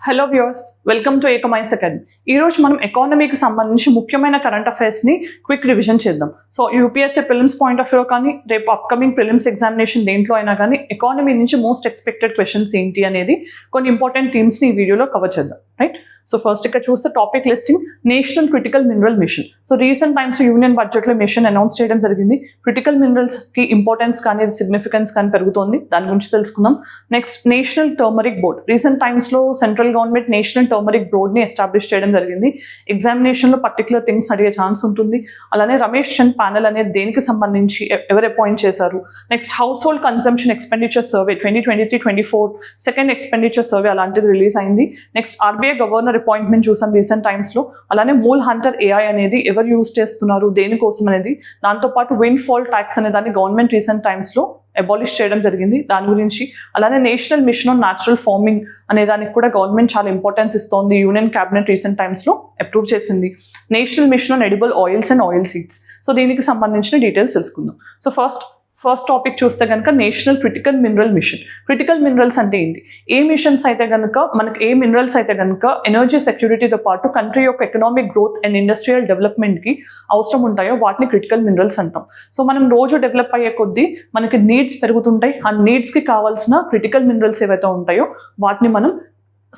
Hello viewers, welcome to ఏకమైన్స్ academy. ఈరోజు మనం ఎకానమీకి సంబంధించి ముఖ్యమైన కరెంట్ అఫైర్స్ని క్విక్ రివిజన్ చేద్దాం. So UPSC prelims point of view కానీ రేపు అప్కమింగ్ ప్రిలిమ్స్ ఎగ్జామినేషన్ దేంట్లో అయినా కానీ ఎకానమీ నుంచి మోస్ట్ ఎక్స్పెక్టెడ్ క్వశ్చన్స్ ఏంటి అనేది కొన్ని ఇంపార్టెంట్ థీమ్స్ని ఈ వీడియోలో కవర్ చేద్దాం. రైట్, సో ఫస్ట్ ఇక్కడ చూస్తే topic listing national critical mineral mission. So recent times union బడ్జెట్లో మిషన్ అనౌన్స్ చేయడం జరిగింది. క్రిటికల్ మినరల్స్కి ఇంపార్టెన్స్ కానీ సిగ్నిఫికెన్స్ కానీ పెరుగుతోంది, దాని గురించి తెలుసుకుందాం. Next national turmeric board. Recent టైమ్స్లో సెంట్రల్ గవర్నమెంట్ నేషనల్ టర్మరిక్ బోర్డ్ని ఎస్టాబ్లిష్ చేయడం జరిగింది. ఎగ్జామినేషన్లో పర్టికులర్ థింగ్స్ అడిగే ఛాన్స్ ఉంటుంది. అలానే రమేష్ చంద్ ప్యానెల్ అనేది దేనికి సంబంధించి ఎవరు అపాయింట్ చేశారు. Next house hold consumption expenditure survey 2023-24 second expenditure survey అలాంటిది రిలీజ్ అయింది. నెక్స్ట్ ఆర్బీఐ గవర్నర్ అపాయింట్మెంట్ చూసాం రీసెంట్ టైమ్స్లో. అలానే మూల్ హంటర్ ఏఐ అనేది ఎవరు యూజ్ చేస్తున్నారు, దేనికోసం అనేది. దాంతోపాటు విండ్ ఫాల్ ట్యాక్స్ అనే దాన్ని గవర్నమెంట్ రీసెంట్ టైమ్స్లో అబాలిష్ చేయడం జరిగింది, దాని గురించి. అలానే national mission on natural farming అనే దానికి కూడా గవర్నమెంట్ చాలా ఇంపార్టెన్స్ ఇస్తోంది. యూనియన్ క్యాబినెట్ రీసెంట్ టైమ్స్లో అప్రూవ్ చేసింది. National mission on edible oils and oil seeds. So దీనికి సంబంధించిన డీటెయిల్స్ తెలుసుకుందాం. సో ఫస్ట్ టాపిక్ చూస్తే కనుక national critical mineral machine. Critical minerals అంటే ఏంటి? ఏ మిషన్స్ అయితే కనుక మనకి ఏ మినరల్స్ అయితే కనుక ఎనర్జీ సెక్యూరిటీతో పాటు కంట్రీ యొక్క ఎకనామిక్ గ్రోత్ అండ్ ఇండస్ట్రియల్ డెవలప్మెంట్కి అవసరం ఉంటాయో వాటిని క్రిటికల్ మినరల్స్ అంటాం. సో మనం రోజు డెవలప్ అయ్యే కొద్దీ మనకి నీడ్స్ పెరుగుతుంటాయి. ఆ నీడ్స్కి కావాల్సిన క్రిటికల్ మినరల్స్ ఏవైతే ఉంటాయో వాటిని మనం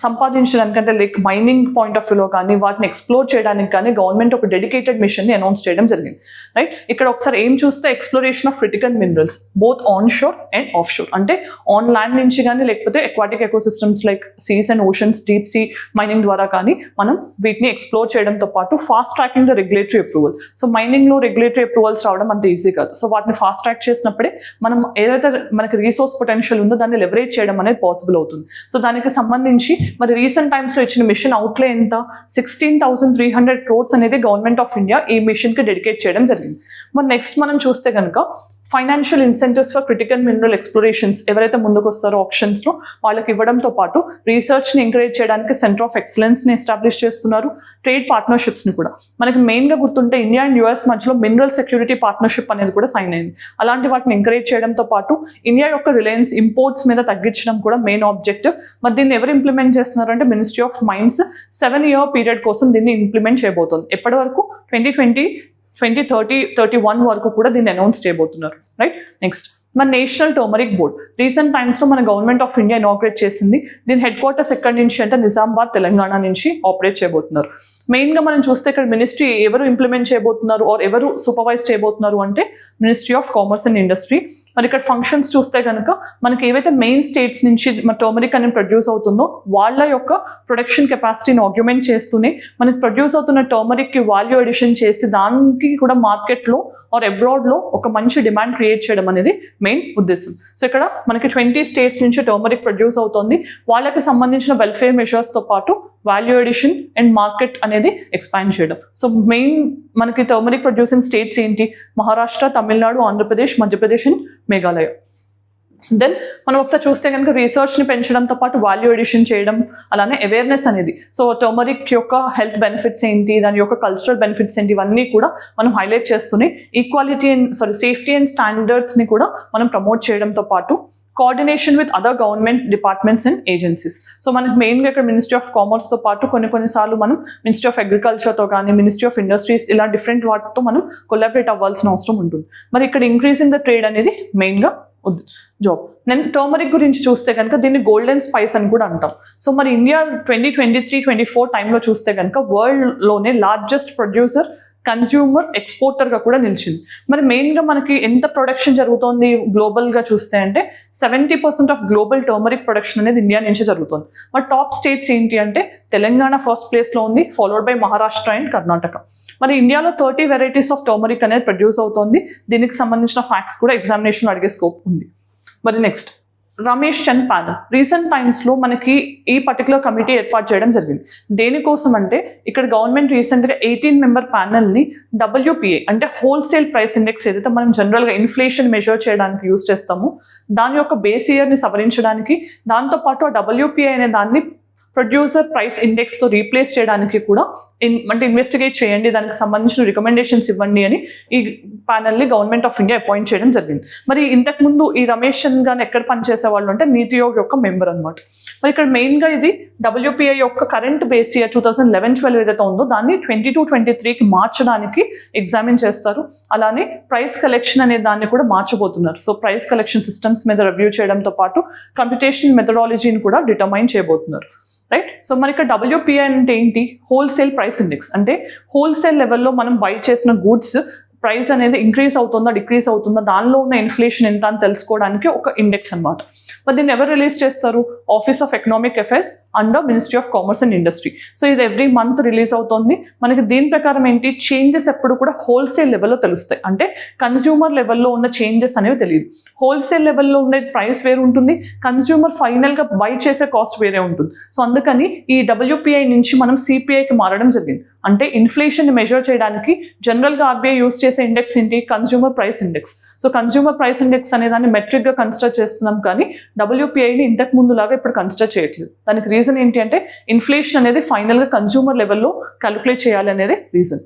సంపాదించడానికంటే లైక్ మైనింగ్ పాయింట్ ఆఫ్ వ్యూలో కానీ వాటిని ఎక్స్ప్లోర్ చేయడానికి కానీ గవర్నమెంట్ ఒక డెడికేటెడ్ మిషన్ని అనౌన్స్ చేయడం జరిగింది. రైట్, ఇక్కడ ఒకసారి ఏం చూస్తే exploration of critical minerals both on shore and off shore. అంటే ఆన్ ల్యాండ్ నుంచి కానీ లేకపోతే aquatic ecosystems like seas and oceans deep sea mining ద్వారా కానీ మనం వీటిని ఎక్స్ప్లోర్ చేయడంతో పాటు fast tracking the regulatory approval. So మైనింగ్లో రెగ్యులేటరీ అప్రూవల్స్ రావడం అంత ఈజీ కాదు. సో వాటిని ఫాస్ట్ ట్రాక్ చేసినప్పుడే మనం ఏదైతే మనకి రీసోర్స్ పొటెన్షియల్ ఉందో దాన్ని లెవరేజ్ చేయడం అనేది పాసిబుల్ అవుతుంది. సో దానికి సంబంధించి మరి రీసెంట్ టైమ్స్లో ఇచ్చిన మిషన్ అవుట్లే ఎంత 16,300 crores అనేది గవర్నమెంట్ ఆఫ్ ఇండియా ఈ మిషన్కి డెడికేట్ చేయడం జరిగింది. మరి నెక్స్ట్ మనం చూస్తే కనుక financial incentives for critical mineral explorations ఎవరైతే ముందుకు వస్తారో ఆప్షన్స్లో వాళ్ళకి ఇవ్వడంతో పాటు రీసెర్చ్ని ఎంకరేజ్ చేయడానికి సెంటర్ ఆఫ్ ఎక్సలెన్స్ని ఎస్టాబ్లిష్ చేస్తున్నారు. ట్రేడ్ పార్ట్నర్షిప్స్ని కూడా మనకి మెయిన్గా గుర్తుంటే ఇండియా అండ్ యూఎస్ మధ్యలో మినరల్ సెక్యూరిటీ పార్ట్నర్షిప్ అనేది కూడా సైన్ అయింది. అలాంటి వాటిని ఎంకరేజ్ చేయడంతో పాటు ఇండియా యొక్క రిలయన్స్ ఇంపోర్ట్స్ మీద తగ్గించడం కూడా మెయిన్ ఆబ్జెక్టివ్. మరి దీన్ని ఎవరు ఇంప్లిమెంట్ చేస్తున్నారు అంటే ministry of mines 7-year period కోసం దీన్ని ఇంప్లిమెంట్ చేయబోతుంది. ఎప్పటి వరకు 2020-31 వరకు కూడా దీన్ని అనౌన్స్ చేయబోతున్నారు. రైట్, నెక్స్ట్ మన నేషనల్ టర్మరిక్ బోర్డ్ రీసెంట్ టైమ్స్లో మన గవర్నమెంట్ ఆఫ్ ఇండియా ఇనాగ్రేట్ చేసింది. దీని హెడ్ క్వార్టర్స్ ఎక్కడి నుంచి అంటే నిజామాబాద్ తెలంగాణ నుంచి ఆపరేట్ చేయబోతున్నారు. మెయిన్గా మనం చూస్తే ఇక్కడ మినిస్ట్రీ ఎవరు ఇంప్లిమెంట్ చేయబోతున్నారు ఆర్ ఎవరు సూపర్వైజ్ చేయబోతున్నారు అంటే ministry of commerce and industry. మరి ఇక్కడ ఫంక్షన్స్ చూస్తే కనుక మనకి ఏవైతే మెయిన్ స్టేట్స్ నుంచి మన టర్మరిక్ అనేది ప్రొడ్యూస్ అవుతుందో వాళ్ళ యొక్క ప్రొడక్షన్ కెపాసిటీని ఆగ్యుమెంట్ చేస్తూనే మనకి ప్రొడ్యూస్ అవుతున్న టర్మరిక్కి వాల్యూ అడిషన్ చేసి దానికి కూడా మార్కెట్లో ఆర్ అబ్రాడ్లో ఒక మంచి డిమాండ్ క్రియేట్ చేయడం అనేది మెయిన్ ఉద్దేశం. సో ఇక్కడ మనకి 20 states నుంచి టర్మరిక్ ప్రొడ్యూస్ అవుతుంది. వాళ్ళకి సంబంధించిన వెల్ఫేర్ మెషర్స్తో పాటు వాల్యూ అడిషన్ అండ్ మార్కెట్ అనేది ఎక్స్పాండ్ చేయడం. సో మెయిన్ మనకి టర్మరిక్ ప్రొడ్యూసింగ్ స్టేట్స్ ఏంటి? మహారాష్ట్ర, తమిళనాడు, ఆంధ్రప్రదేశ్, మధ్యప్రదేశ్ అండ్ మేఘాలయ. దెన్ మనం ఒకసారి చూస్తే కనుక రీసెర్చ్ని పెంచడంతో పాటు వాల్యూ ఎడిషన్ చేయడం, అలానే అవేర్నెస్ అనేది. సో టర్మరిక్ యొక్క హెల్త్ బెనిఫిట్స్ ఏంటి, దాని యొక్క కల్చరల్ బెనిఫిట్స్ ఏంటి, ఇవన్నీ కూడా మనం హైలైట్ చేస్తూనే సేఫ్టీ అండ్ స్టాండర్డ్స్ని కూడా మనం ప్రమోట్ చేయడంతో పాటు coordination with other government departments and agencies. So మనకి మెయిన్గా ఇక్కడ మినిస్ట్రీ ఆఫ్ కామర్స్తో పాటు కొన్నిసార్లు మనం మినిస్ట్రీ ఆఫ్ అగ్రికల్చర్తో కానీ మినిస్ట్రీ ఆఫ్ ఇండస్ట్రీస్ ఇలా డిఫరెంట్ వాటితో మనం కొలాబరేట్ అవ్వాల్సిన అవసరం ఉంటుంది. మరి ఇక్కడ ఇంక్రీజింగ్ ద ట్రేడ్ అనేది మెయిన్గా జాబ్. నేను టర్మరిక్ గురించి చూస్తే కనుక దీన్ని గోల్డెన్ స్పైస్ అని కూడా అంటాం. సో మరి ఇండియా 2023-24 టైంలో చూస్తే కనుక వరల్డ్లోనే లార్జెస్ట్ ప్రొడ్యూసర్, కన్స్యూమర్, ఎక్స్పోర్టర్గా కూడా నిలిచింది. మరి మెయిన్గా మనకి ఎంత ప్రొడక్షన్ జరుగుతోంది గ్లోబల్గా చూస్తే అంటే 70% ఆఫ్ గ్లోబల్ టర్మరిక్ ప్రొడక్షన్ అనేది ఇండియా నుంచి జరుగుతుంది. మరి టాప్ స్టేట్స్ ఏంటి అంటే తెలంగాణ ఫస్ట్ ప్లేస్లో ఉంది, followed by Maharashtra and Karnataka. మరి ఇండియాలో 30 varieties ఆఫ్ టర్మరిక్ అనేది ప్రొడ్యూస్ అవుతుంది. దీనికి సంబంధించిన ఫ్యాక్ట్స్ కూడా ఎగ్జామినేషన్ అడిగే స్కోప్ ఉంది. మరి next Ramesh Chand panel. Recent టైమ్స్లో మనకి ఈ పర్టికులర్ కమిటీ ఏర్పాటు చేయడం జరిగింది. దేనికోసం అంటే ఇక్కడ గవర్నమెంట్ రీసెంట్గా 18-member ప్యానల్ని WPI అంటే హోల్సేల్ ప్రైస్ ఇండెక్స్ ఏదైతే మనం జనరల్గా ఇన్ఫ్లేషన్ మెజర్ చేయడానికి యూజ్ చేస్తామో దాని యొక్క బేస్ ఇయర్ని సవరించడానికి, దాంతోపాటు ఆ WPI అనే దాన్ని ప్రొడ్యూసర్ ప్రైస్ ఇండెక్స్తో రీప్లేస్ చేయడానికి కూడా అంటే ఇన్వెస్టిగేట్ చేయండి, దానికి సంబంధించిన రికమెండేషన్స్ ఇవ్వండి అని ఈ ప్యానల్ని గవర్నమెంట్ ఆఫ్ ఇండియా అపాయింట్ చేయడం జరిగింది. మరి ఇంతకుముందు ఈ రమేష్ చంద్ గారు ఎక్కడ పనిచేసేవాళ్ళు అంటే నీతి ఆయోగ్ యొక్క మెంబర్ అనమాట. మరి ఇక్కడ మెయిన్గా ఇది WPI యొక్క కరెంట్ బేస్ ఇయర్ 2011-12 ఏదైతే ఉందో దాన్ని 22-23కి మార్చడానికి ఎగ్జామిన్ చేస్తారు. అలానే ప్రైస్ కలెక్షన్ అనే దాన్ని కూడా మార్చబోతున్నారు. సో ప్రైస్ కలెక్షన్ సిస్టమ్స్ మీద రివ్యూ చేయడంతో పాటు కంప్యూటేషనల్ మెథడాలజీని కూడా డిటర్మైన్ చేయబోతున్నారు. రైట్. సో మరి ఇక్కడ WPI అంటే ఏంటి? Wholesale price index. అంటే హోల్సేల్ లెవెల్లో మనం బై చేసిన గూడ్స్ ప్రైస్ అనేది ఇంక్రీజ్ అవుతుందా డిక్రీజ్ అవుతుందా, దానిలో ఉన్న ఇన్ఫ్లేషన్ ఎంత అని తెలుసుకోవడానికి ఒక ఇండెక్స్ అనమాట. మరి దీన్ని ఎవరు రిలీజ్ చేస్తారు? Office of economic affairs under ministry of commerce and industry. So ఇది ఎవ్రీ మంత్ రిలీజ్ అవుతుంది. మనకి దీని ప్రకారం ఏంటి, చేంజెస్ ఎప్పుడు కూడా హోల్సేల్ లెవెల్లో తెలుస్తాయి. అంటే కన్స్యూమర్ లెవెల్లో ఉన్న చేంజెస్ అనేవి తెలియదు. హోల్సేల్ లెవెల్లో ఉండే ప్రైస్ వేరు ఉంటుంది, కన్స్యూమర్ ఫైనల్గా బై చేసే కాస్ట్ వేరే ఉంటుంది. సో అందుకని ఈ WPI నుంచి మనం CPIకి మారడం జరిగింది. అంటే ఇన్ఫ్లేషన్ మెజర్ చేయడానికి జనరల్గా RBI యూస్ చేసే ఇండెక్స్ ఏంటి? Consumer price index. So consumer price index అనే దాన్ని మెట్రిక్గా కన్సిడర్ చేస్తున్నాం, కానీ WPIని ఇంతకు ముందులాగా ఇప్పుడు కన్సిడర్ చేయట్లేదు. దానికి రీజన్ ఏంటి అంటే ఇన్ఫ్లేషన్ అనేది ఫైనల్గా కన్స్యూమర్ లెవెల్లో క్యాలిక్యులేట్ చేయాలి అనేది రీజన్.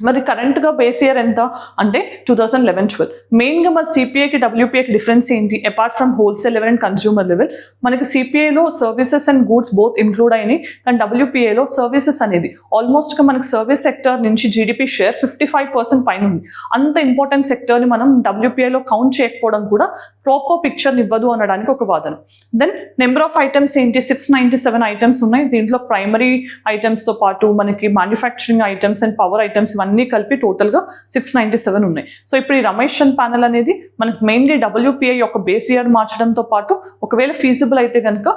మరి కరెంట్గా బేస్ ఇయర్ ఎంత అంటే 2011-12. మెయిన్గా మరి CPIకి WPIకి డిఫరెన్స్ ఏంటి? Apart from wholesale level and consumer level, మనకి CPIలో services and goods both include అయినాయి, కానీ WPIలో సర్వీసెస్ అనేది ఆల్మోస్ట్గా మనకి సర్వీస్ సెక్టర్ నుంచి GDP షేర్ 55% పైన ఉంది. అంత ఇంపార్టెంట్ సెక్టర్ని మనం WPIలో కౌంట్ చేయకపోవడం కూడా ప్రాపర్ పిక్చర్ ఇవ్వదు అనడానికి ఒక వాదన. దెన్ నెంబర్ ఆఫ్ ఐటమ్స్ ఏంటి? 697 ఐటమ్స్ ఉన్నాయి. దీంట్లో ప్రైమరీ ఐటమ్స్తో పాటు మనకి manufacturing items and power items అన్నీ కలిపి టోటల్గా 697 ఉన్నాయి. సో ఇప్పుడు ఈ రమేష్ చంద్ ప్యానల్ అనేది మనకి మెయిన్లీ WPI యొక్క బేస్ ఇయర్ మార్చడంతో పాటు ఒకవేళ ఫీజిబుల్ అయితే కనుక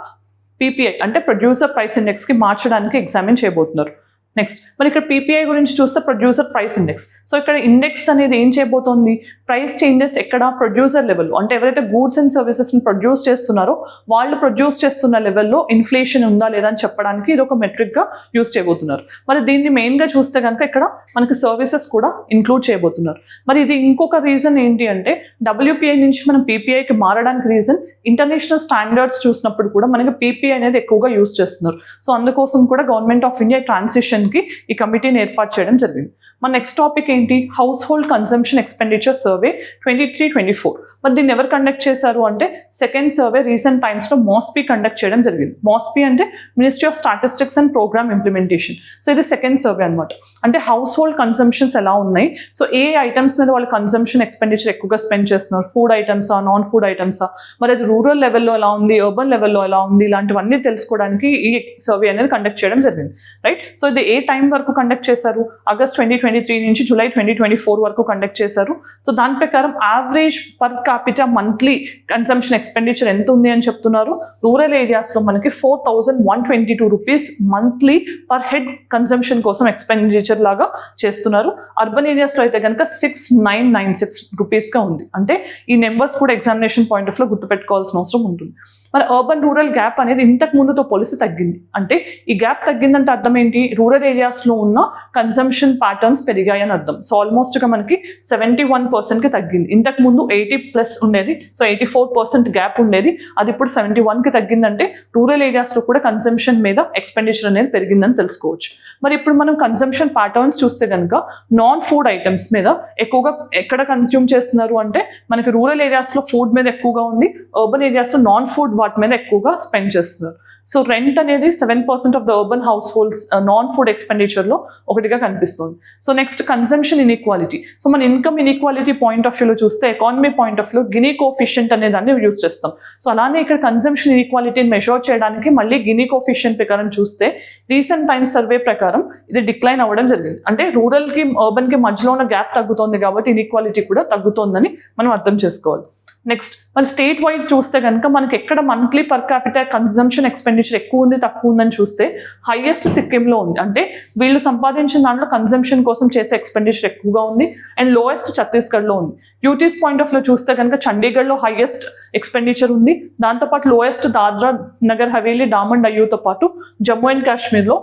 PPI అంటే ప్రొడ్యూసర్ ప్రైస్ ఇండెక్స్కి మార్చడానికి ఎగ్జామిన్ చేయబోతున్నారు. నెక్స్ట్ మరి ఇక్కడ PPI గురించి చూస్తే ప్రొడ్యూసర్ ప్రైస్ ఇండెక్స్. సో ఇక్కడ ఇండెక్స్ అనేది ఏం చేయబోతోంది? ప్రైస్ చేంజెస్ ఎక్కడ? Producer level. అంటే ఎవరైతే గూడ్స్ అండ్ సర్వీసెస్ని ప్రొడ్యూస్ చేస్తున్నారో వాళ్ళు ప్రొడ్యూస్ చేస్తున్న లెవెల్లో ఇన్ఫ్లేషన్ ఉందా లేదా అని చెప్పడానికి ఇది ఒక మెట్రిక్గా యూస్ చేయబోతున్నారు. మరి దీన్ని మెయిన్గా చూస్తే కనుక ఇక్కడ మనకి సర్వీసెస్ కూడా ఇంక్లూడ్ చేయబోతున్నారు. మరి ఇది ఇంకొక రీజన్ ఏంటి అంటే WPI నుంచి మనం PPIకి మారడానికి రీజన్ ఇంటర్నేషనల్ స్టాండర్డ్స్ చూసినప్పుడు కూడా మనకి PPI అనేది ఎక్కువగా యూస్ చేస్తున్నారు. సో అందుకోసం కూడా గవర్నమెంట్ ఆఫ్ ఇండియా ట్రాన్సిషన్కి ఈ కమిటీని ఏర్పాటు చేయడం జరిగింది. మన నెక్స్ట్ టాపిక్ ఏంటి? Household consumption expenditure survey 23-24. మరి దీన్ని ఎవరు కండక్ట్ చేశారు అంటే సెకండ్ సర్వే రీసెంట్ టైమ్స్లో MOSPI కండక్ట్ చేయడం జరిగింది. MOSPI అంటే ministry of statistics and programme implementation. So ఇది సెకండ్ సర్వే అనమాట. అంటే హౌస్ హోల్డ్ కన్సంప్షన్స్ ఎలా ఉన్నాయి, సో ఏ ఐటమ్స్ మీద వాళ్ళు కన్సంప్షన్ ఎక్స్పెండిచర్ ఎక్కువగా స్పెండ్ చేస్తున్నారు, ఫుడ్ ఐటమ్సా నాన్ ఫుడ్ ఐటమ్సా, మరి అది రూరల్ లెవెల్లో ఎలా ఉంది, అర్బన్ లెవెల్లో ఎలా ఉంది, ఇలాంటివన్నీ తెలుసుకోవడానికి ఈ సర్వే అనేది కండక్ట్ చేయడం జరిగింది. రైట్. సో ఇది ఏ టైం వరకు కండక్ట్ చేశారు? ఆగస్ట్ 2023 నుంచి జూలై 2024 వరకు కండక్ట్ చేశారు. సో దాని ప్రకారం average per capita monthly consumption expenditure ఎంత ఉంది అని చెప్తున్నారు. రూరల్ ఏరియాస్లో మనకి 4122 rupees monthly per head consumption కోసం ఎక్స్పెండిచర్ లాగా చేస్తున్నారు. అర్బన్ ఏరియాస్లో అయితే కనుక 6996 రూపీస్గా ఉంది. అంటే ఈ నెంబర్స్ కూడా ఎగ్జామినేషన్ పాయింట్ ఆఫ్ లో గుర్తుపెట్టుకోవాల్సిన అవసరం ఉంటుంది. మరి అర్బన్ రూరల్ గ్యాప్ అనేది ఇంతకు ముందుతో పోలిసి తగ్గింది. అంటే ఈ గ్యాప్ తగ్గిందంటే అర్థం ఏంటి? రూరల్ ఏరియాస్లో ఉన్న కన్సంప్షన్ ప్యాటర్న్స్ పెరిగాయని అర్థం. సో ఆల్మోస్ట్గా మనకి 71%కి తగ్గింది. ఇంతకు ముందు 80+ ఉండేది, సో 84% గ్యాప్ ఉండేది, అది ఇప్పుడు 71కి తగ్గిందంటే రూరల్ ఏరియాస్లో కూడా కన్సంప్షన్ మీద ఎక్స్పెండిచర్ అనేది పెరిగిందని తెలుసుకోవచ్చు. మరి ఇప్పుడు మనం కన్సంప్షన్ ప్యాటర్న్స్ చూస్తే కనుక నాన్ ఫుడ్ ఐటమ్స్ మీద ఎక్కువగా ఎక్కడ కన్స్యూమ్ చేస్తున్నారు అంటే మనకి రూరల్ ఏరియాస్లో ఫుడ్ మీద ఎక్కువగా ఉంది, అర్బన్ ఏరియాస్లో నాన్ ఫుడ్ వాటి మీద ఎక్కువగా స్పెండ్ చేస్తున్నారు. సో రెంట్ అనేది 7% of the urban households non food ఎక్స్పెండిచర్లో ఒకటిగా కనిపిస్తుంది. So next consumption inequality. So మన ఇన్కమ్ ఇన్ఈక్వాలిటీ పాయింట్ ఆఫ్ వ్యూలో చూస్తే ఎకానమీ పాయింట్ ఆఫ్ వ్యూలో గినీ కోఎఫిషియంట్ అనే దాన్ని యూజ్ చేస్తాం. సో అలానే ఇక్కడ కన్సంప్షన్ ఇన్ఈక్వాలిటీని మెజర్ చేయడానికి మళ్ళీ గినీ కోఎఫిషియంట్ ప్రకారం చూస్తే రీసెంట్ టైమ్స్ సర్వే ప్రకారం ఇది డిక్లైన్ అవ్వడం జరిగింది. అంటే రూరల్కి అర్బన్కి మధ్యలో ఉన్న గ్యాప్ తగ్గుతోంది కాబట్టి ఇన్ఈక్వాలిటీ కూడా తగ్గుతోందని మనం అర్థం చేసుకోవాలి. నెక్స్ట్ మరి స్టేట్ వైజ్ చూస్తే కనుక మనకి ఎక్కడ monthly per capital consumption expenditure ఎక్కువ ఉంది తక్కువ ఉందని చూస్తే హైయెస్ట్ సిక్కింలో ఉంది. అంటే వీళ్ళు సంపాదించిన దాంట్లో కన్సంప్షన్ కోసం చేసే ఎక్స్పెండిచర్ ఎక్కువగా ఉంది. అండ్ లోయెస్ట్ ఛత్తీస్గఢ్లో ఉంది. డ్యూటీస్ పాయింట్ ఆఫ్ లో చూస్తే కనుక చండీగఢ్లో హైయెస్ట్ ఎక్స్పెండిచర్ ఉంది. దాంతోపాటు లోయెస్ట్ దాద్రా నగర్ హవేలీ డామన్ డయ్యూతో పాటు జమ్మూ అండ్ కాశ్మీర్లో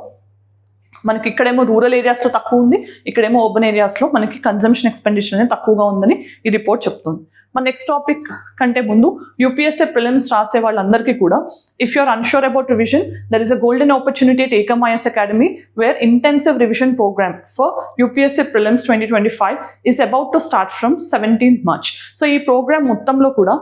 మనకి ఇక్కడేమో రూరల్ ఏరియాస్లో తక్కువ ఉంది, ఇక్కడేమో అర్బన్ ఏరియాస్లో మనకి కన్సంప్షన్ ఎక్స్పెండిచర్ అనేది తక్కువగా ఉందని ఈ రిపోర్ట్ చెప్తుంది. మన నెక్స్ట్ టాపిక్ కంటే ముందు యూపీఎస్సీ ప్రిలిమ్స్ రాసే వాళ్ళందరికీ కూడా if you are unsure about revision there is a golden opportunity at Ekam IAS Academy where intensive revision program for UPSC prelims 2025 is about to start from 17th March. So ఈ program మొత్తంలో కూడా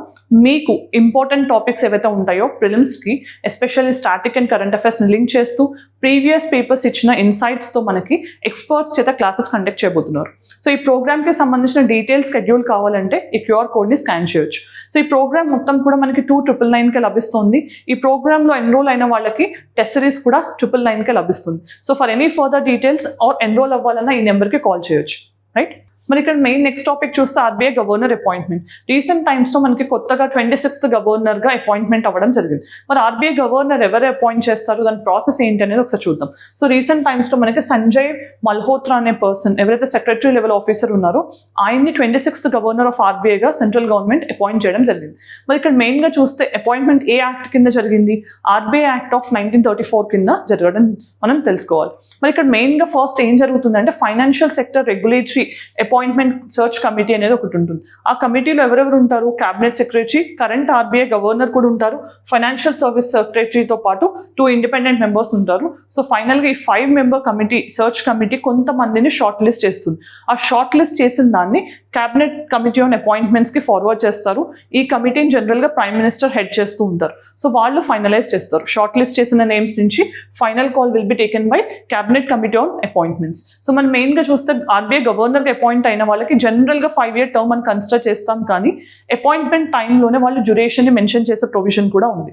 మీకు important topics ఏవైతే ఉంటాయో ప్రిలిమ్స్కి especially static and current అఫైర్స్ని link చేస్తూ previous papers ఇచ్చిన ఇన్సైట్స్తో మనకి ఎక్స్పర్ట్స్ చేత క్లాసెస్ కండక్ట్ చేయబోతున్నారు. సో ఈ ప్రోగ్రామ్కి సంబంధించిన డీటెయిల్ షెడ్యూల్ కావాలంటే ఈ క్యూఆర్ కోడ్ని స్కాన్ చేయొచ్చు. సో ఈ ప్రోగ్రామ్ మొత్తం కూడా మనకి 2,999కే లభిస్తుంది. ఈ ప్రోగ్రామ్లో ఎన్రోల్ అయిన వాళ్ళకి టెస్ట్ సిరీస్ కూడా 999కే లభిస్తుంది. So for any further details or enrol అవ్వాలన్నా ఈ నెంబర్కి కాల్ చేయొచ్చు. రైట్, మరి ఇక్కడ మెయిన్ నెక్స్ట్ టాపిక్ చూస్తే ఆర్బీఐ గవర్నర్ అపాయింట్మెంట్. రీసెంట్ టైమ్స్లో మనకి కొత్తగా 26th గవర్నర్గా అపాయింట్మెంట్ అవ్వడం జరిగింది. మరి ఆర్బీఐ గవర్నర్ ఎవరు అపాయింట్ చేస్తారు, దాని ప్రాసెస్ ఏంటి అనేది ఒకసారి చూద్దాం. సో రీసెంట్ టైమ్స్లో మనకి సంజయ్ మల్హోత్రా అనే పర్సన్ ఎవరైతే సెక్రటరీ లెవెల్ ఆఫీసర్ ఉన్నారో ఆయన్ని 26th గవర్నర్ ఆఫ్ ఆర్బీఐగా సెంట్రల్ గవర్నమెంట్ అపాయింట్ చేయడం జరిగింది. మరి ఇక్కడ మెయిన్గా చూస్తే అపాయింట్మెంట్ ఏ యాక్ట్ కింద జరిగింది, ఆర్బీఐ యాక్ట్ ఆఫ్ 1934 కింద జరగడం మనం తెలుసుకోవాలి. మరి ఇక్కడ మెయిన్గా ఫస్ట్ ఏం జరుగుతుందంటే financial sector regulatory appointment search committee అనేది ఒకటి ఉంటుంది. ఆ కమిటీలో ఎవరెవరు ఉంటారు, cabinet secretary, current RBI governor కూడా ఉంటారు, ఫైనాన్షియల్ సర్వీస్ సెక్రటరీతో పాటు 2 ఇండిపెండెంట్ మెంబర్స్ ఉంటారు. సో ఫైనల్గా ఈ 5 మెంబర్ కమిటీ సర్చ్ కమిటీ కొంతమందిని షార్ట్ లిస్ట్ చేస్తుంది. ఆ షార్ట్ లిస్ట్ చేసిన దాన్ని క్యాబినెట్ కమిటీ ఆన్ అపాయింట్మెంట్స్కి ఫార్వర్డ్ చేస్తారు. ఈ కమిటీని జనరల్గా ప్రైమ్ మినిస్టర్ హెడ్ చేస్తూ ఉంటారు. సో వాళ్ళు ఫైనలైజ్ చేస్తారు. షార్ట్ లిస్ట్ చేసిన నేమ్స్ నుంచి final call will be taken by cabinet committee on appointments. So మనం మెయిన్గా చూస్తే ఆర్బీఐ గవర్నర్గా అపాయింట్ అయిన వాళ్ళకి జనరల్గా 5-year టర్మ్ అని కన్సిడర్ చేస్తాం, కానీ అపాయింట్మెంట్ టైంలోనే వాళ్ళు డ్యూరేషన్ని మెన్షన్ చేసే ప్రొవిజన్ కూడా ఉంది.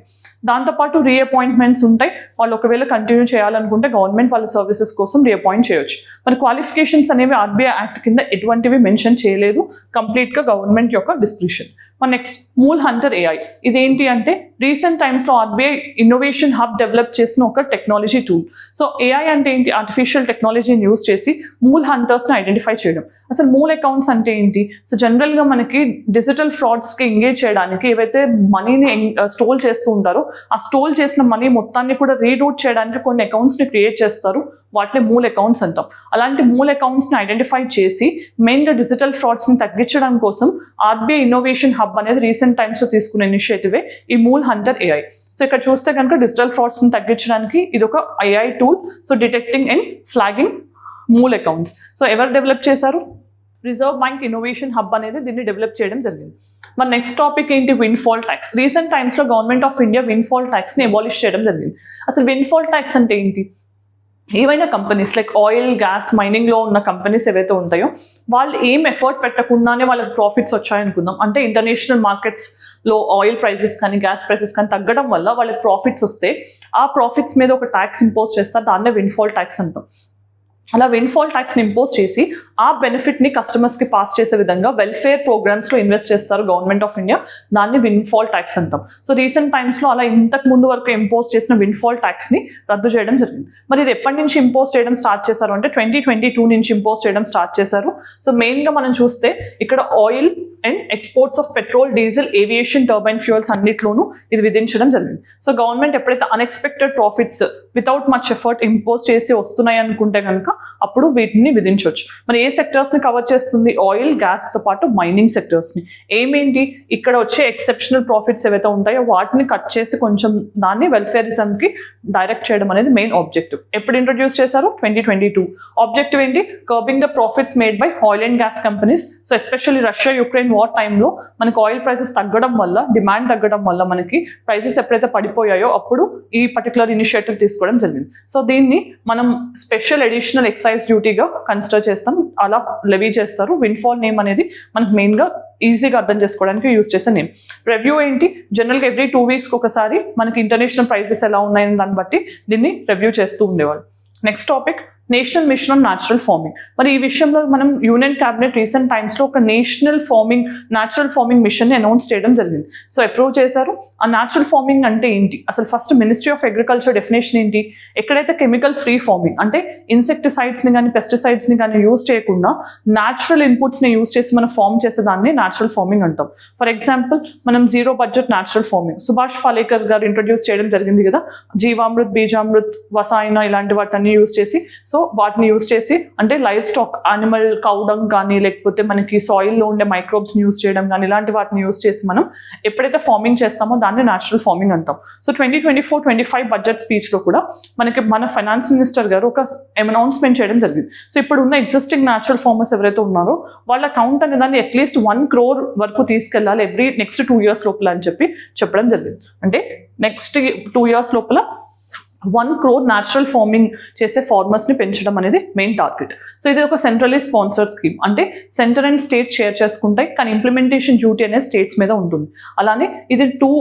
దాంతోపాటు రీఅపాయింట్మెంట్స్ ఉంటాయి. వాళ్ళు ఒకవేళ కంటిన్యూ చేయాలనుకుంటే గవర్నమెంట్ వాళ్ళ సర్వీసెస్ కోసం రీఅపాయింట్ చేయొచ్చు. మరి క్వాలిఫికేషన్స్ అనేవి ఆర్బీఐ యాక్ట్ కింద ఎటువంటివి మెన్షన్ చేయలేదు, కంప్లీట్గా గవర్నమెంట్ యొక్క డిస్క్రిప్షన్. మన నెక్స్ట్ మూల్ హంటర్ ఏఐ. ఇదేంటి అంటే రీసెంట్ టైమ్స్లో ఆర్బీఐ ఇన్నోవేషన్ హబ్ డెవలప్ చేసిన ఒక టెక్నాలజీ టూల్. సో ఏఐ అంటే ఏంటి, ఆర్టిఫిషియల్ టెక్నాలజీని యూజ్ చేసి మూల్ హంటర్స్ని ఐడెంటిఫై చేయడం. అసలు మూల్ అకౌంట్స్ అంటే ఏంటి, సో జనరల్గా మనకి డిజిటల్ ఫ్రాడ్స్కి ఎంగేజ్ చేయడానికి ఏవైతే మనీని స్టోల్ చేస్తూ ఉంటారో ఆ స్టోల్ చేసిన మనీ మొత్తాన్ని కూడా రీరూట్ చేయడానికి కొన్ని అకౌంట్స్ని క్రియేట్ చేస్తారు. వాటిని మూల్ అకౌంట్స్ అంటాం. అలాంటి మూల్ అకౌంట్స్ని ఐడెంటిఫై చేసి మెయిన్గా డిజిటల్ ఫ్రాడ్స్ని తగ్గించడం కోసం ఆర్బీఐ ఇన్నోవేషన్ హబ్ అనేది రీసెంట్ టైమ్స్లో తీసుకున్న ఇనిషియేటివే ఈ మూల్ హంటర్ ఏఐ. సో ఇక్కడ చూస్తే కనుక డిజిటల్ ఫ్రాడ్స్ని తగ్గించడానికి ఇది ఒక AI tool. So detecting and flagging mule accounts. So ఎవరు డెవలప్ చేశారు, రిజర్వ్ బ్యాంక్ ఇన్నోవేషన్ హబ్ అనేది దీన్ని డెవలప్ చేయడం జరిగింది. మన నెక్స్ట్ టాపిక్ ఏంటి, విన్ఫాల్ ట్యాక్స్. రీసెంట్ టైమ్స్లో గవర్నమెంట్ ఆఫ్ ఇండియా విన్ఫాల్ ట్యాక్స్ని అబాలిష్ చేయడం జరిగింది. అసలు విన్ఫాల్ ట్యాక్స్ అంటే ఏంటి, ఏవైనా కంపెనీస్ లైక్ ఆయిల్, గ్యాస్, మైనింగ్లో ఉన్న కంపెనీస్ ఏవైతే ఉంటాయో వాళ్ళు ఏం ఎఫర్ట్ పెట్టకుండానే వాళ్ళకి ప్రాఫిట్స్ వచ్చాయనుకుందాం. అంటే ఇంటర్నేషనల్ మార్కెట్స్లో ఆయిల్ ప్రైసెస్ కానీ గ్యాస్ ప్రైసెస్ కానీ తగ్గడం వల్ల వాళ్ళకి ప్రాఫిట్స్ వస్తే ఆ ప్రాఫిట్స్ మీద ఒక ట్యాక్స్ ఇంపోజ్ చేస్తారు, దాన్నే విన్ఫాల్ ట్యాక్స్ అంటాం. అలా విన్ఫాల్ ట్యాక్స్ని ఇంపోజ్ చేసి ఆ బెనిఫిట్ని కస్టమర్స్కి పాస్ చేసే విధంగా వెల్ఫేర్ ప్రోగ్రామ్స్లో ఇన్వెస్ట్ చేస్తారు గవర్నమెంట్ ఆఫ్ ఇండియా, దాన్ని విన్ఫాల్ ట్యాక్స్ అంటాం. సో రీసెంట్ టైమ్స్లో అలా ఇంతకు ముందు వరకు ఇంపోజ్ చేసిన విన్ఫాల్ ట్యాక్స్ని రద్దు చేయడం జరిగింది. మరి ఇది ఎప్పటి నుంచి ఇంపోజ్ చేయడం స్టార్ట్ చేశారు అంటే 2022 నుంచి ఇంపోజ్ చేయడం స్టార్ట్ చేశారు. సో మెయిన్గా మనం చూస్తే ఇక్కడ oil and exports of petrol, diesel, aviation, turbine fuels అన్నిట్లోనూ ఇది విధించడం జరిగింది. సో గవర్నమెంట్ ఎప్పుడైతే unexpected profits without much effort impose చేసి వస్తున్నాయి అనుకుంటే కనుక అప్పుడు వీటిని విధించవచ్చు. మరి ఏ సెక్టర్స్ని కవర్ చేస్తుంది, ఆయిల్, గ్యాస్తో పాటు మైనింగ్ సెక్టర్స్ని. ఏమేంటి ఇక్కడ వచ్చే ఎక్సెప్షనల్ ప్రాఫిట్స్ ఏవైతే ఉంటాయో వాటిని కట్ చేసి కొంచెం దాన్ని వెల్ఫేరిజంకి డైరెక్ట్ చేయడం అనేది మెయిన్ ఆబ్జెక్టివ్. ఎప్పుడు ఇంట్రొడ్యూస్ చేశారు, 2022. ఆబ్జెక్టివ్ ఏంటి, kerbing the profits made by oil and gas companies. So especially Russia Ukraine war టైంలో మనకి ఆయిల్ ప్రైసెస్ తగ్గడం వల్ల, డిమాండ్ తగ్గడం వల్ల మనకి ప్రైసెస్ ఎప్పుడైతే పడిపోయాయో అప్పుడు ఈ పర్టికులర్ ఇనిషియేటివ్ తీసుకోవడం జరిగింది. సో దీన్ని మనం స్పెషల్ అడిషనల్ ఎక్సైజ్ డ్యూటీగా కన్సిడర్ చేస్తాం, అలా లెవీ చేస్తారు. విన్ఫాల్ నేమ్ అనేది మనకు మెయిన్గా ఈజీగా అర్థం చేసుకోవడానికి యూజ్ చేసే నేమ్. రివ్యూ ఏంటి, జనరల్గా ఎవ్రీ 2 వీక్స్కి ఒకసారి మనకి ఇంటర్నేషనల్ ప్రైసెస్ ఎలా ఉన్నాయని దాన్ని బట్టి దీన్ని రివ్యూ చేస్తూ ఉండేవాళ్ళు. Next topic, national mission on natural farming. మరి ఈ విషయంలో మనం యూనియన్ క్యాబినెట్ రీసెంట్ టైమ్స్లో ఒక న్యాచురల్ ఫార్మింగ్ మిషన్ని అనౌన్స్ చేయడం జరిగింది. సో అప్రూవ్ చేశారు. ఆ న్యాచురల్ ఫార్మింగ్ అంటే ఏంటి, అసలు first ministry of agriculture definition ఏంటి, ఎక్కడైతే కెమికల్ ఫ్రీ ఫార్మింగ్ అంటే ఇన్సెక్టిసైడ్స్ని కానీ పెస్టిసైడ్స్ని కానీ యూజ్ చేయకుండా న్యాచురల్ ఇన్పుట్స్ని యూజ్ చేసి మనం ఫార్మ్ చేసేదాన్ని న్యాచురల్ ఫార్మింగ్ అంటాం. ఫర్ ఎగ్జాంపుల్ మనం zero budget natural farming Subhash Palekar గారు ఇంట్రొడ్యూస్ చేయడం జరిగింది కదా, జీవామృత్, బీజామృత్, వసాయన ఇలాంటి వాటిని యూజ్ చేసి సో వాటిని యూస్ చేసి అంటే లైవ్ స్టాక్ యానిమల్ కౌడంగ్ కానీ లేకపోతే మనకి సాయిల్లో ఉండే మైక్రోబ్స్ని యూస్ చేయడం కానీ ఇలాంటి వాటిని యూస్ చేసి మనం ఎప్పుడైతే ఫార్మింగ్ చేస్తామో దాన్ని న్యాచురల్ ఫార్మింగ్ అంటాం. సో 2024-25 బడ్జెట్ స్పీచ్లో కూడా మనకి మన ఫైనాన్స్ మినిస్టర్ గారు ఒక అనౌన్స్మెంట్ చేయడం జరిగింది. సో ఇప్పుడు ఉన్న ఎగ్జిస్టింగ్ న్యాచురల్ ఫార్మర్స్ ఎవరైతే ఉన్నారో వాళ్ళ కౌంట్ అనే దాన్ని అట్లీస్ట్ 1 crore వరకు తీసుకెళ్ళాలి నెక్స్ట్ 2 years లోపల అని చెప్పడం జరిగింది. అంటే నెక్స్ట్ 2 years లోపల 1 crore న్యాచురల్ ఫార్మింగ్ చేసే ఫార్మర్స్ని పెంచడం అనేది మెయిన్ టార్గెట్. సో ఇది ఒక సెంట్రలీ స్పాన్సర్డ్ స్కీమ్, అంటే సెంటర్ అండ్ స్టేట్స్ షేర్ చేసుకుంటాయి కానీ ఇంప్లిమెంటేషన్ డ్యూటీ అనేది స్టేట్స్ మీద ఉంటుంది. అలానే ఇది 2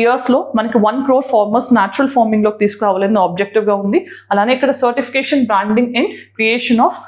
yearsలో మనకి 1 crore ఫార్మర్స్ న్యాచురల్ ఫార్మింగ్లోకి తీసుకురావాలని ఆబ్జెక్టివ్గా ఉంది. అలానే ఇక్కడ certification branding and creation of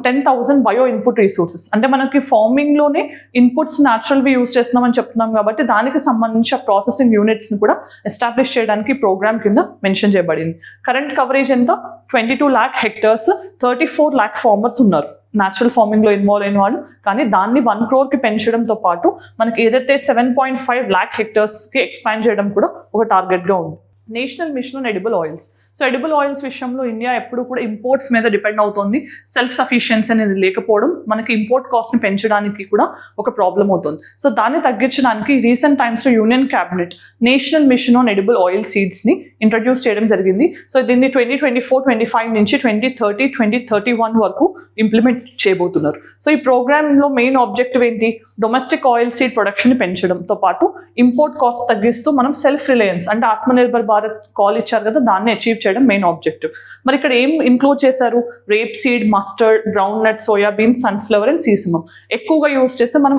10,000 bio input resources, అంటే మనకి ఫార్మింగ్లోనే ఇన్పుట్స్ న్యాచురల్వి యూస్ చేస్తున్నామని చెప్తున్నాం కాబట్టి దానికి సంబంధించి ఆ ప్రాసెసింగ్ యూనిట్స్ని కూడా ఎస్టాబ్లిష్ చేయడానికి ప్రోగ్రామ్ కింద మెన్షన్ చేయబడింది. కరెంట్ కవరేజ్ ఎంత 22 lakh hectares, 34 lakh ఫార్మర్స్ ఉన్నారు న్యాచురల్ ఫార్మింగ్లో ఇన్వాల్వ్ అయిన వాళ్ళు. కానీ దాన్ని 1 crore పెంచడంతో పాటు మనకి ఏదైతే 7.5 lakh hectaresకి ఎక్స్పాండ్ చేయడం కూడా ఒక టార్గెట్గా ఉంది. National mission on edible oils. So edible oils విషయంలో ఇండియా ఎప్పుడు కూడా ఇంపోర్ట్స్ మీద డిపెండ్ అవుతుంది. సెల్ఫ్ సఫిషియన్సీ అనేది లేకపోవడం మనకి ఇంపోర్ట్ కాస్ట్ని పెంచడానికి కూడా ఒక ప్రాబ్లం అవుతుంది. సో దాన్ని తగ్గించడానికి రీసెంట్ టైమ్స్లో union cabinet national mission on edible oil సీడ్స్ని ఇంట్రడ్యూస్ చేయడం జరిగింది. సో దీన్ని 2024-25 నుంచి 2030-2031 వరకు ఇంప్లిమెంట్ చేయబోతున్నారు. సో ఈ ప్రోగ్రామ్లో మెయిన్ ఆబ్జెక్టివ్ ఏంటి, డొమెస్టిక్ ఆయిల్ సీడ్ ప్రొడక్షన్ని పెంచడంతో పాటు ఇంపోర్ట్ కాస్ట్ తగ్గిస్తూ మనం సెల్ఫ్ రిలయన్స్ అంటే ఆత్మనిర్భర్ భారత్ కాల్ ఇచ్చారు కదా దాన్ని అచీవ్ చేయడం మెయిన్ ఆబ్జెక్టివ్. మరి ఇక్కడ ఏం ఇంక్లూడ్ చేశారు, rapeseed, mustard, groundnut, soybean, sunflower and sesamum ఎక్కువగా యూస్ చేస్తే మనం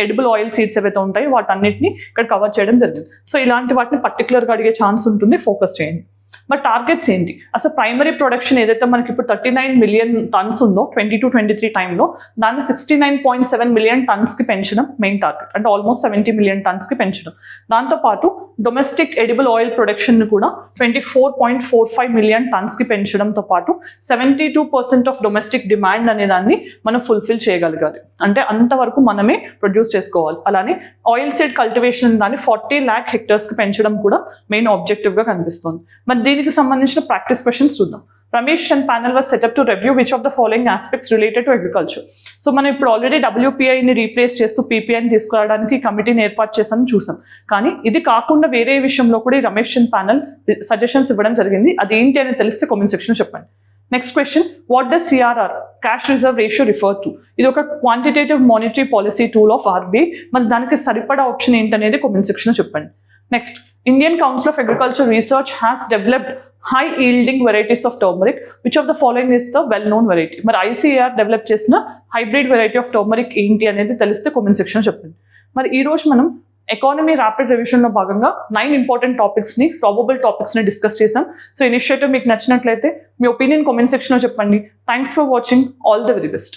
ఎడిబుల్ ఆయిల్ సీడ్స్ ఏవైతే ఉంటాయో వాటన్నిటిని ఇక్కడ కవర్ చేయడం జరిగింది. సో ఇలాంటి వాటిని పర్టికులర్గా అడిగే ఛాన్స్ ఉంటుంది, ఫోకస్ చేయండి. మరి టార్గెట్స్ ఏంటి, అసలు ప్రైమరీ ప్రొడక్షన్ ఏదైతే మనకి ఇప్పుడు 39 million tons ఉందో 22-23 టైంలో దాన్ని 69.7 million tonsకి పెంచడం మెయిన్ టార్గెట్, అంటే ఆల్మోస్ట్ 70 million tonsకి పెంచడం. దాంతోపాటు డొమెస్టిక్ ఎడిబుల్ ఆయిల్ ప్రొడక్షన్ని కూడా 24.45 million tonsకి పెంచడంతో పాటు 72% ఆఫ్ డొమెస్టిక్ డిమాండ్ అనే దాన్ని మనం ఫుల్ఫిల్ చేయగలగాలి, అంటే అంతవరకు మనమే ప్రొడ్యూస్ చేసుకోవాలి. అలానే ఆయిల్ సీడ్ కల్టివేషన్ దాన్ని 40 lakh hectaresకి పెంచడం కూడా మెయిన్ ఆబ్జెక్టివ్గా కనిపిస్తుంది. మరి దీనికి సంబంధించిన ప్రాక్టీస్ క్వశ్చన్స్ చూద్దాం. Ramesh and panel was setup to review which of the following aspects related to agriculture. So మనం ఇప్పుడు ఆల్రెడీ WPIని రీప్లేస్ చేస్తూ PPIని తీసుకురావడానికి కమిటీని ఏర్పాటు చేసామని చూసాం. కానీ ఇది కాకుండా వేరే విషయంలో కూడా ఈ రమేష్ అండ్ ప్యానల్ సజెషన్స్ ఇవ్వడం జరిగింది. అది ఏంటి అని తెలిస్తే కామెంట్ సెక్షన్ చెప్పండి. Next question, what does CRR cash reserve ratio refer to? ఇది ఒక quantitative monetary policy tool of RBI. మరి దానికి సరిపడా ఆప్షన్ ఏంటనేది కామెంట్ సెక్షన్లో చెప్పండి. Next, Indian Council of Agriculture Research has developed high yielding varieties of turmeric. Which of the following is the well known variety? మరి ICAR develop చేసిన hybrid variety of turmeric ఏంటి అనేది తెలిస్తే కామెంట్ సెక్షన్లో చెప్పండి. మరి ఈరోజు మనం ఎకానమీ ర్యాపిడ్ రివిజన్లో భాగంగా 9 ఇంపార్టెంట్ టాపిక్స్ని, ప్రాబబుల్ టాపిక్స్ని డిస్కస్ చేసాం. సో ఇనిషియేటివ్ మీకు నచ్చినట్లయితే మీ ఒపీనియన్ కామెంట్ సెక్షన్లో చెప్పండి. Thanks for watching. All the very best.